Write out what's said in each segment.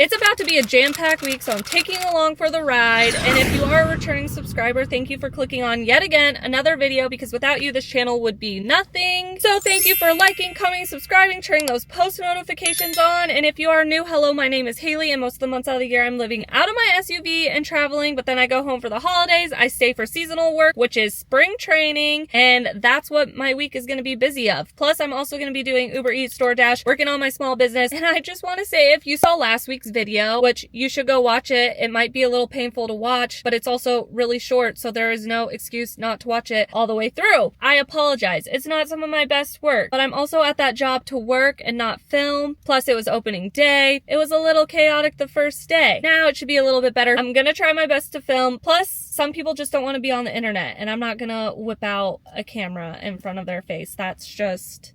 It's about to be a jam-packed week, so I'm taking you along for the ride. And if you are a returning subscriber, thank you for clicking on yet again another video, because without you, this channel would be nothing. So thank you for liking, commenting, subscribing, turning those post notifications on. And if you are new, hello, my name is Haley, and most of the months out of the year I'm living out of my SUV and traveling, but then I go home for the holidays. I stay for seasonal work, which is spring training, and that's what my week is going to be busy of. Plus, I'm also going to be doing Uber Eats, DoorDash, working on my small business. And I just want to say, if you saw last week's video, which you should go watch it, it might be a little painful to watch, but it's also really short, so there is no excuse not to watch it all the way through. I apologize. It's not some of my best work, but I'm also at that job to work and not film. Plus, it was opening day. It was a little chaotic the first day. Now it should be a little bit better. I'm gonna try my best to film. Plus, some people just don't want to be on the internet, and I'm not gonna whip out a camera in front of their face. That's just,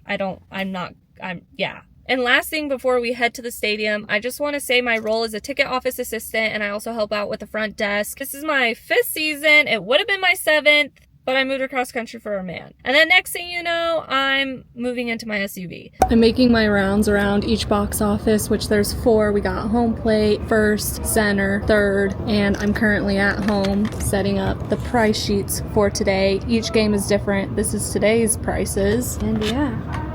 yeah. And last thing before we head to the stadium, I just want to say my role is a ticket office assistant, and I also help out with the front desk. This is my 5th season. It would have been my 7th, but I moved across country for a man. And then next thing you know, I'm moving into my SUV. I'm making my rounds around each box office, which there's 4. We got home plate, first, center, third, and I'm currently at home setting up the price sheets for today. Each game is different. This is today's prices. And yeah.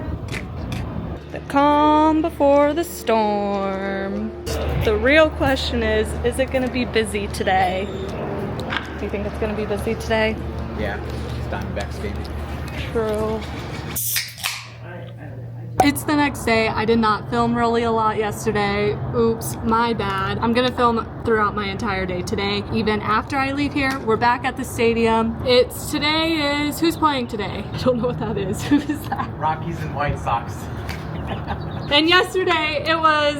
The calm before the storm. The real question is it gonna be busy today? Do you think it's gonna be busy today? Yeah, it's Diamondbacks baby. True. It's the next day. I did not film really a lot yesterday. Oops, my bad. I'm gonna film throughout my entire day today. Even after I leave here, we're back at the stadium. Who's playing today? I don't know what that is. Who is that? Rockies and White Sox. And yesterday it was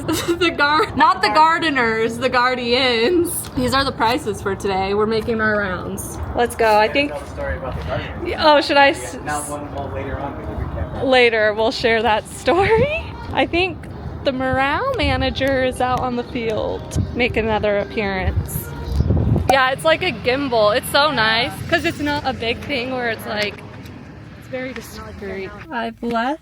not the Gardeners, the Guardians. These are the prices for today. We're making our rounds. Let's go. I think. Tell the story about the Gardeners. Oh, should I? Yeah, now one later on we can recap. Later, we'll share that story. I think the morale manager is out on the field, make another appearance. Yeah, it's like a gimbal. It's so nice because it's not a big thing where it's like, it's very discreet. I've left.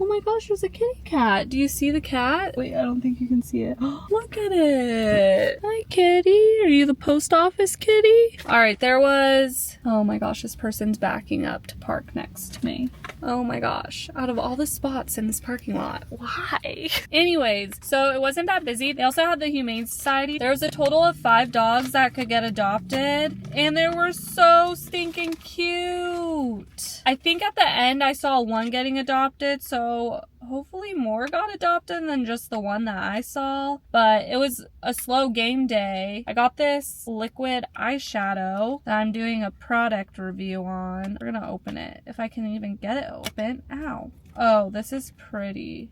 Oh my gosh, there's a kitty cat. Do you see the cat? Wait, I don't think you can see it. Look at it. Hi, kitty. Are you the post office kitty? All right, there was... Oh my gosh, this person's backing up to park next to me. Oh my gosh. Out of all the spots in this parking lot, why? Anyways, so it wasn't that busy. They also had the Humane Society. There was a total of 5 dogs that could get adopted, and they were so stinking cute. I think at the end I saw one getting adopted, so hopefully more got adopted than just the one that I saw. But it was a slow game day. I got this liquid eyeshadow that I'm doing a product review on. We're gonna open it if I can even get it open. Ow. Oh, this is pretty.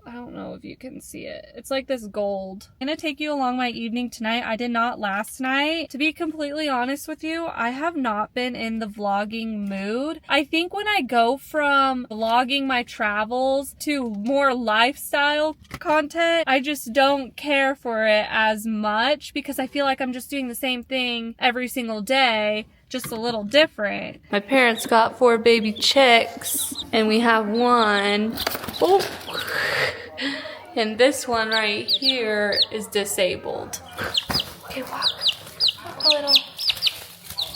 I don't know if you can see it. It's like this gold. I'm gonna take you along my evening tonight. I did not last night. To be completely honest with you, I have not been in the vlogging mood. I think when I go from vlogging my travels to more lifestyle content, I just don't care for it as much because I feel like I'm just doing the same thing every single day, just a little different. My parents got 4 baby chicks and we have one. Oh. And this one right here is disabled. Okay, walk a little.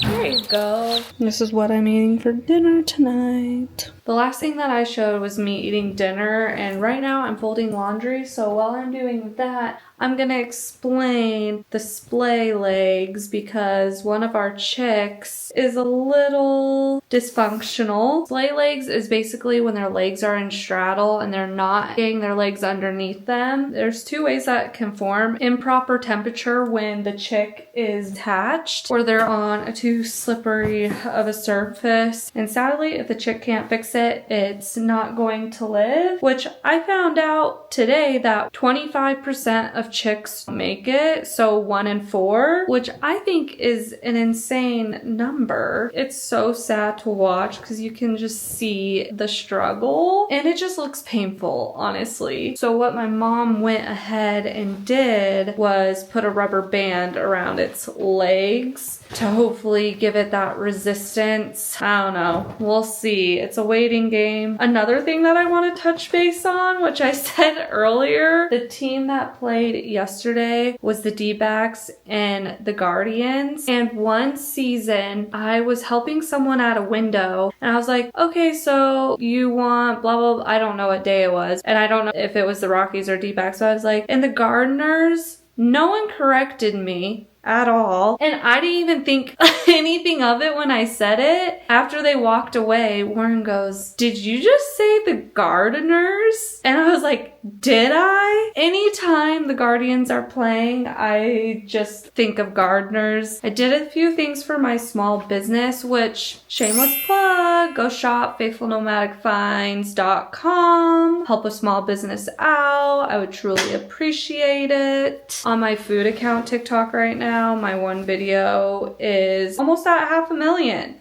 There you go. This is what I'm eating for dinner tonight. The last thing that I showed was me eating dinner, and right now I'm folding laundry, so while I'm doing that, I'm gonna explain the splay legs because one of our chicks is a little dysfunctional. Splay legs is basically when their legs are in straddle and they're not getting their legs underneath them. There's 2 ways that can form. Improper temperature when the chick is attached, or they're on a too slippery of a surface. And sadly, if the chick can't fix it, it's not going to live, which I found out today that 25% of chicks make it, so 1 in 4, which I think is an insane number. It's so sad to watch because you can just see the struggle and it just looks painful, honestly. So what my mom went ahead and did was put a rubber band around its legs to hopefully give it get that resistance. I don't know. We'll see. It's a waiting game. Another thing that I want to touch base on, which I said earlier, the team that played yesterday was the D-backs and the Guardians. And one season, I was helping someone at a window and I was like, okay, so you want blah, blah, blah. I don't know what day it was. And I don't know if it was the Rockies or D-backs. So I was like, and the Gardeners, no one corrected me at all. And I didn't even think anything of it when I said it. After they walked away, Warren goes, did you just say the Gardeners? And I was like, did I? Anytime the Guardians are playing, I just think of gardeners. I did a few things for my small business, which, shameless plug, go shop faithfulnomadicfinds.com. Help a small business out. I would truly appreciate it. On my food account TikTok right now, my one video is almost at 500,000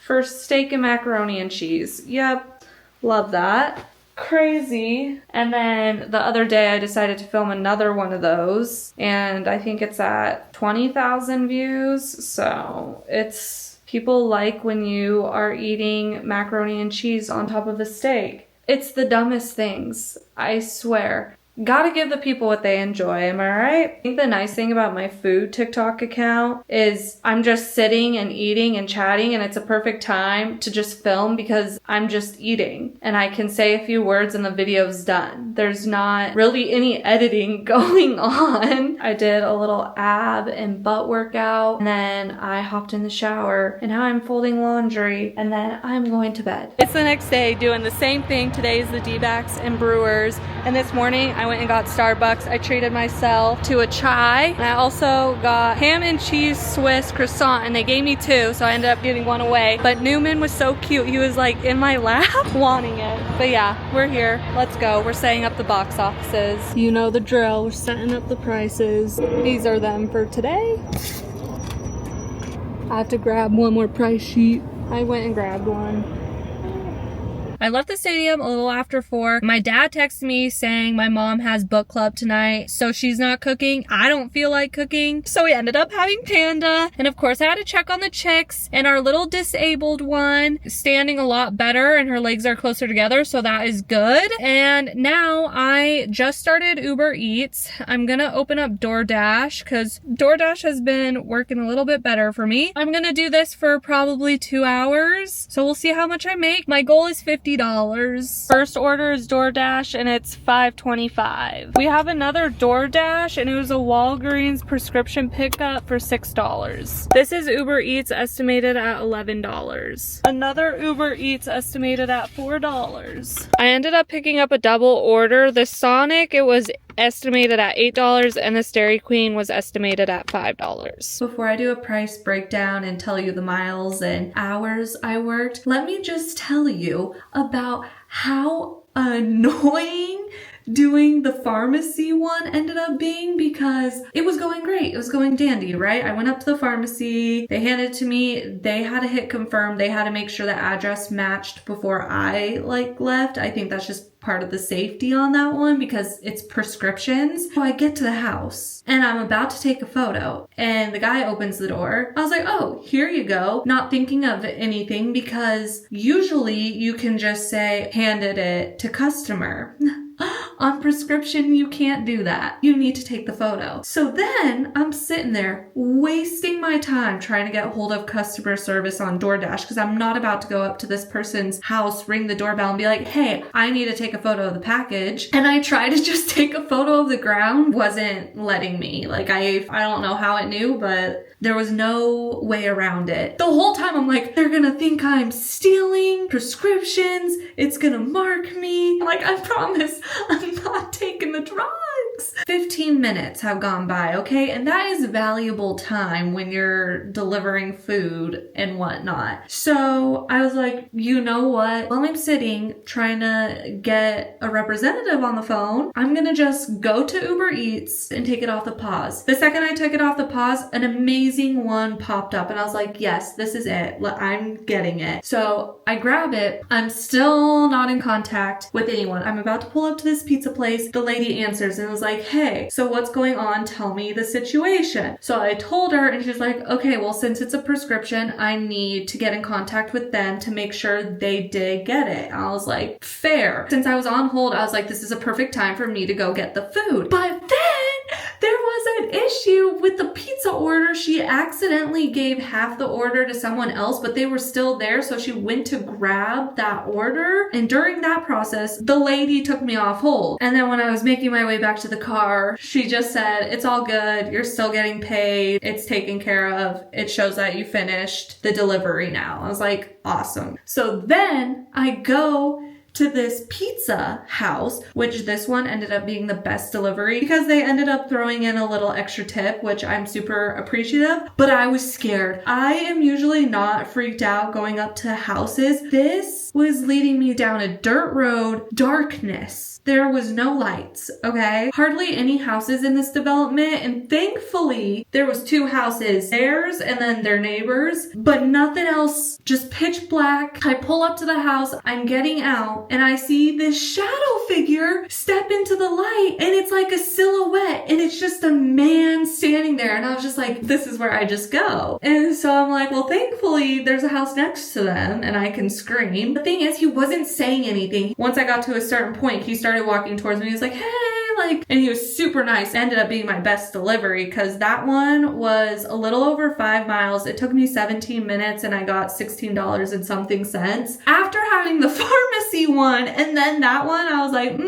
for steak and macaroni and cheese. Yep, love that. Crazy. And then the other day I decided to film another one of those and I think it's at 20,000 views. So it's, people like when you are eating macaroni and cheese on top of a steak. It's the dumbest things, I swear. Gotta give the people what they enjoy, am I right? I think the nice thing about my food TikTok account is I'm just sitting and eating and chatting and it's a perfect time to just film because I'm just eating and I can say a few words and the video's done. There's not really any editing going on. I did a little ab and butt workout and then I hopped in the shower and now I'm folding laundry and then I'm going to bed. It's the next day doing the same thing. Today is the D-backs and Brewers and this morning I went and got Starbucks. I treated myself to a chai. And I also got ham and cheese Swiss croissant and they gave me two, so I ended up giving one away. But Newman was so cute. He was like in my lap wanting it. But yeah, we're here. Let's go. We're setting up the box offices. You know the drill. We're setting up the prices. These are them for today. I have to grab one more price sheet. I went and grabbed one. I left the stadium a little after 4. My dad texted me saying my mom has book club tonight, so she's not cooking. I don't feel like cooking. So we ended up having Panda. And of course I had to check on the chicks and our little disabled one is standing a lot better and her legs are closer together. So that is good. And now I just started Uber Eats. I'm gonna open up DoorDash because DoorDash has been working a little bit better for me. I'm gonna do this for probably 2 hours. So we'll see how much I make. My goal is $50. First order is DoorDash and it's $5.25. We have another DoorDash and it was a Walgreens prescription pickup for $6. This is Uber Eats estimated at $11. Another Uber Eats estimated at $4. I ended up picking up a double order. The Sonic, it was estimated at $8 and this Dairy Queen was estimated at $5. Before I do a price breakdown and tell you the miles and hours I worked, let me just tell you about how annoying doing the pharmacy one ended up being because it was going great. It was going dandy, right? I went up to the pharmacy, they handed it to me, they had to hit confirm, they had to make sure the address matched before I left. I think that's just part of the safety on that one because it's prescriptions. So I get to the house and I'm about to take a photo and the guy opens the door. I was like, oh, here you go. Not thinking of anything because usually you can just say, handed it to customer. On prescription, you can't do that. You need to take the photo. So then I'm sitting there wasting my time trying to get hold of customer service on DoorDash because I'm not about to go up to this person's house, ring the doorbell and be like, hey, I need to take a photo of the package. And I tried to just take a photo of the ground, wasn't letting me. Like I don't know how it knew, but there was no way around it. The whole time I'm like, they're gonna think I'm stealing prescriptions. It's gonna mark me. Like, I promise I'm not taking the drugs. 15 minutes have gone by, okay? And that is valuable time when you're delivering food and whatnot. So I was like, you know what? While I'm sitting trying to get a representative on the phone, I'm gonna just go to Uber Eats and take it off the pause. The second I took it off the pause, an amazing one popped up and I was like, yes, this is it. I'm getting it. So I grab it. I'm still not in contact with anyone. I'm about to pull up to this pizza place. The lady answers and was like, hey, okay, so what's going on? Tell me the situation. So I told her, and she's like, okay, well, since it's a prescription, I need to get in contact with them to make sure they did get it. I was like, fair. Since I was on hold, I was like, this is a perfect time for me to go get the food. But then there was an issue with the pizza order. She accidentally gave half the order to someone else, but they were still there. So she went to grab that order. And during that process, the lady took me off hold. And then when I was making my way back to the car, she just said, it's all good. You're still getting paid. It's taken care of. It shows that you finished the delivery now. I was like, awesome. So then I go to this pizza house, which this one ended up being the best delivery because they ended up throwing in a little extra tip, which I'm super appreciative, but I was scared. I am usually not freaked out going up to houses. This was leading me down a dirt road, darkness. There was no lights, okay? Hardly any houses in this development, and thankfully there was 2 houses, theirs and then their neighbors, but nothing else, just pitch black. I pull up to the house, I'm getting out, and I see this shadow figure step into the light, and it's like a silhouette, and it's just a man standing there, and I was just like, this is where I just go. And so I'm like, well, thankfully there's a house next to them, and I can scream. The thing is, he wasn't saying anything. Once I got to a certain point, he started walking towards me. He was like, hey, and he was super nice. It ended up being my best delivery because that one was a little over 5 miles. It took me 17 minutes and I got $16 and something cents. After having the pharmacy one and then that one, I was like,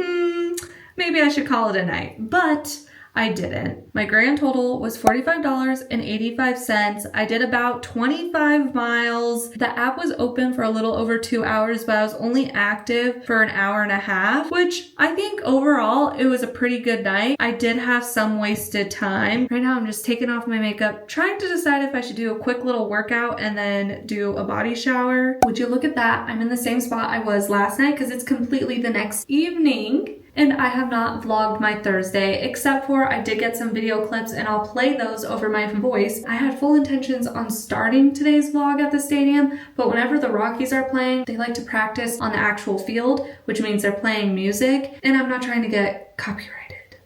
maybe I should call it a night. But I didn't. My grand total was $45.85. I did about 25 miles. The app was open for a little over 2 hours, but I was only active for an hour and a half, which I think overall it was a pretty good night. I did have some wasted time. Right now I'm just taking off my makeup, trying to decide if I should do a quick little workout and then do a body shower. Would you look at that? I'm in the same spot I was last night because it's completely the next evening. And I have not vlogged my Thursday, except for I did get some video clips and I'll play those over my voice. I had full intentions on starting today's vlog at the stadium, but whenever the Rockies are playing, they like to practice on the actual field, which means they're playing music, and I'm not trying to get copyrighted.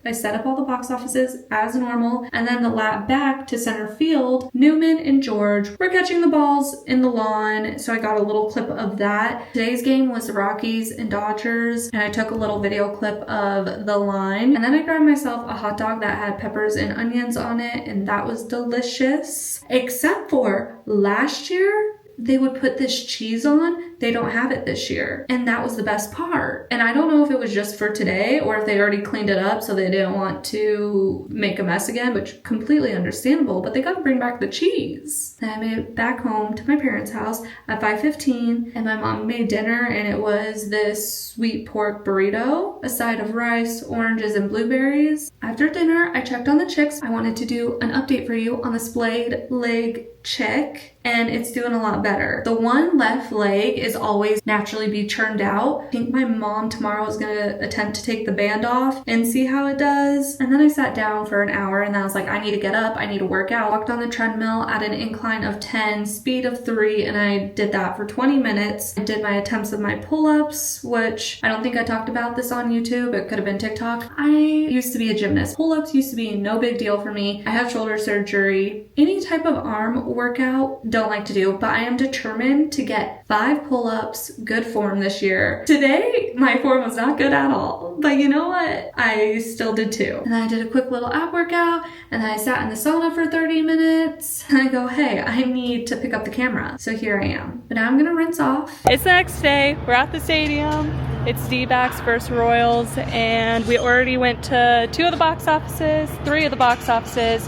I set up all the box offices as normal, and then the lap back to center field, Newman and George were catching the balls in the lawn, so I got a little clip of that. Today's game was the Rockies and Dodgers, and I took a little video clip of the line, and then I grabbed myself a hot dog that had peppers and onions on it, and that was delicious. Except for last year, they would put this cheese on. They don't have it this year. And that was the best part. And I don't know if it was just for today or if they already cleaned it up so they didn't want to make a mess again, which completely understandable, but they got to bring back the cheese. Then I made it back home to my parents' house at 5:15, and my mom made dinner, and it was this sweet pork burrito, a side of rice, oranges, and blueberries. After dinner, I checked on the chicks. I wanted to do an update for you on the splayed leg chick, and it's doing a lot better. The one left leg is always naturally be churned out. I think my mom tomorrow is gonna attempt to take the band off and see how it does. And then I sat down for an hour and then I was like, I need to get up, I need to work out. Walked on the treadmill at an incline of 10, speed of 3, and I did that for 20 minutes. I did my attempts of my pull-ups, which I don't think I talked about this on YouTube. It could have been TikTok. I used to be a gymnast. Pull-ups used to be no big deal for me. I have shoulder surgery. Any type of arm workout, don't like to do, but I am determined to get 5 pull-ups, good form this year. Today, my form was not good at all, but you know what? I still did 2. And then I did a quick little ab workout, and then I sat in the sauna for 30 minutes, and I go, hey, I need to pick up the camera. So here I am. But now I'm gonna rinse off. It's the next day. We're at the stadium. It's D-backs versus Royals, and we already went to 2 of the box offices, 3 of the box offices,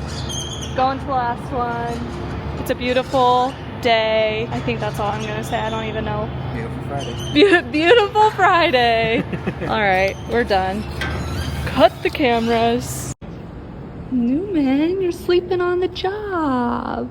going to the last one. It's a beautiful day. I think that's all I'm gonna say. I don't even know. Beautiful Friday. Beautiful Friday. All right, we're done. Cut the cameras. Newman, you're sleeping on the job.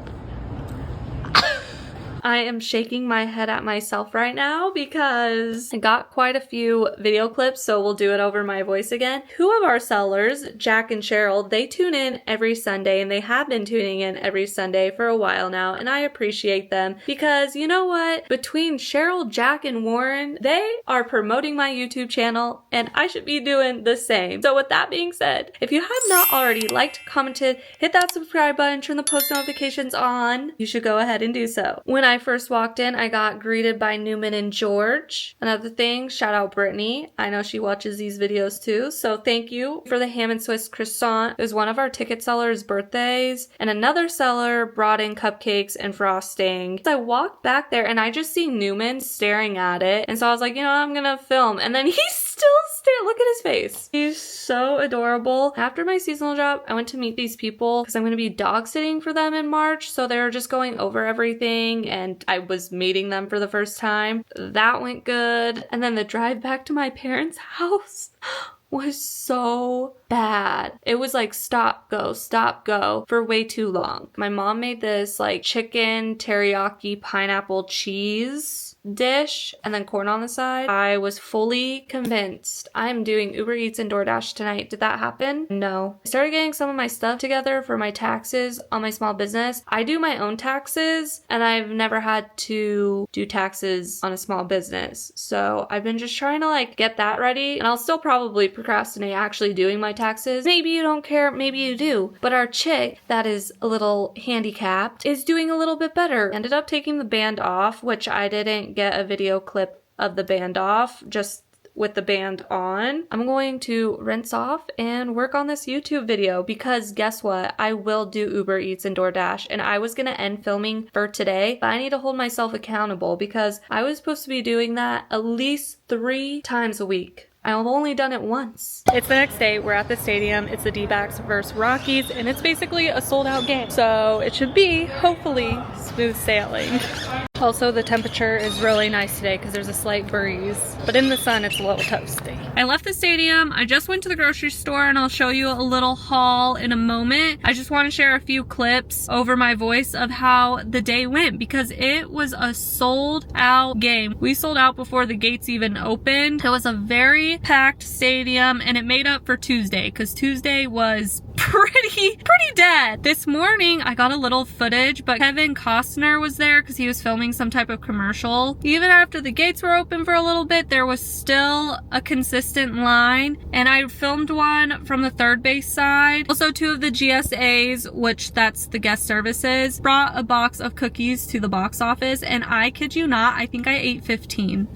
I am shaking my head at myself right now because I got quite a few video clips, so we'll do it over my voice again. Two of our sellers, Jack and Cheryl, they tune in every Sunday, and they have been tuning in every Sunday for a while now, and I appreciate them because you know what? Between Cheryl, Jack, and Warren, they are promoting my YouTube channel, and I should be doing the same. So with that being said, if you have not already liked, commented, hit that subscribe button, turn the post notifications on, you should go ahead and do so. When I first walked in, I got greeted by Newman and George. Another thing, shout out Brittany. I know she watches these videos too, so thank you for the ham and Swiss croissant. It was one of our ticket sellers' birthdays, and another seller brought in cupcakes and frosting. So I walked back there and I just see Newman staring at it, and so I was like, you know, I'm gonna film, and then he's still staring. Look at his face. He's so adorable. After my seasonal job, I went to meet these people because I'm going to be dog sitting for them in March, so they were just going over everything, and I was meeting them for the first time. That went good. And then the drive back to my parents' house was so bad. It was like stop, go for way too long. My mom made this like chicken teriyaki pineapple cheese dish and then corn on the side. I was fully convinced I'm doing Uber Eats and DoorDash tonight. Did that happen? No. I started getting some of my stuff together for my taxes on my small business. I do my own taxes, and I've never had to do taxes on a small business. So I've been just trying to like get that ready, and I'll still probably procrastinate actually doing my taxes. Maybe you don't care, maybe you do. But our chick that is a little handicapped is doing a little bit better. Ended up taking the band off, which I didn't get a video clip of the band off, just with the band on. I'm going to rinse off and work on this YouTube video because guess what? I will do Uber Eats and DoorDash, and I was gonna end filming for today, but I need to hold myself accountable because I was supposed to be doing that at least 3 times a week. I've only done it once. It's the next day. We're at the stadium. It's the D-backs versus Rockies, and it's basically a sold-out game. So it should be, hopefully, smooth sailing. Also, the temperature is really nice today because there's a slight breeze, but in the sun, it's a little toasty. I left the stadium. I just went to the grocery store, and I'll show you a little haul in a moment. I just want to share a few clips over my voice of how the day went because it was a sold-out game. We sold out before the gates even opened. It was a very packed stadium, and it made up for Tuesday because Tuesday was pretty dead. This morning I got a little footage, but Kevin Costner was there because he was filming some type of commercial. Even after the gates were open for a little bit, there was still a consistent line, and I filmed one from the third base side. Also, 2 of the GSAs, which that's the guest services, brought a box of cookies to the box office, and I kid you not, I think I ate 15.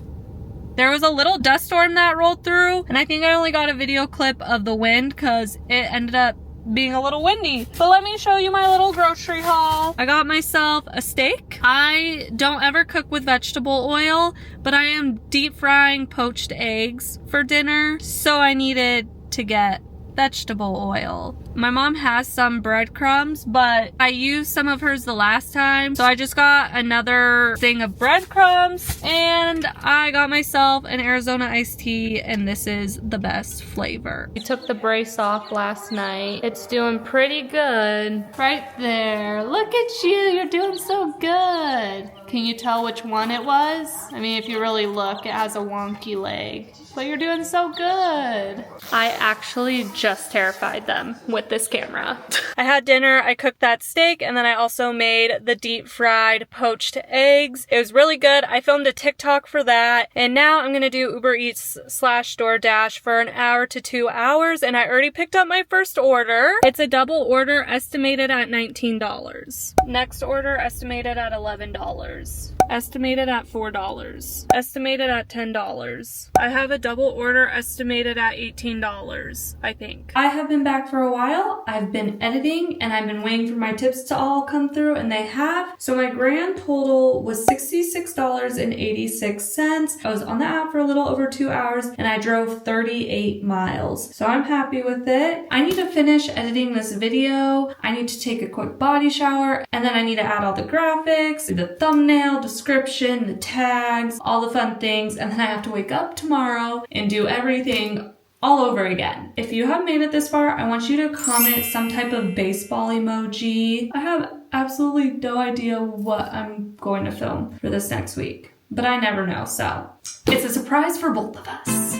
There was a little dust storm that rolled through, and I think I only got a video clip of the wind because it ended up being a little windy. But let me show you my little grocery haul. I got myself a steak. I don't ever cook with vegetable oil, but I am deep frying poached eggs for dinner, so I needed to get vegetable oil. My mom has some breadcrumbs, but I used some of hers the last time, so I just got another thing of breadcrumbs, and I got myself an Arizona iced tea, and this is the best flavor. We took the brace off last night. It's doing pretty good. Right there. Look at you. You're doing so good. Can you tell which one it was? I mean, if you really look, it has a wonky leg. But you're doing so good. I actually just terrified them with this camera. I had dinner, I cooked that steak, and then I also made the deep fried poached eggs. It was really good. I filmed a TikTok for that, and now I'm gonna do Uber Eats / DoorDash for an hour to 2 hours, and I already picked up my first order. It's a double order estimated at $19. Next order estimated at $11. Estimated at $4. Estimated at $10. I have a double order estimated at $18, I think. I have been back for a while. I've been editing, and I've been waiting for my tips to all come through, and they have. So my grand total was $66.86. I was on the app for a little over 2 hours, and I drove 38 miles. So I'm happy with it. I need to finish editing this video. I need to take a quick body shower, and then I need to add all the graphics, the thumbnail, description, the tags, all the fun things, and then I have to wake up tomorrow and do everything all over again. If you have made it this far, I want you to comment some type of baseball emoji. I have absolutely no idea what I'm going to film for this next week, but I never know, so it's a surprise for both of us.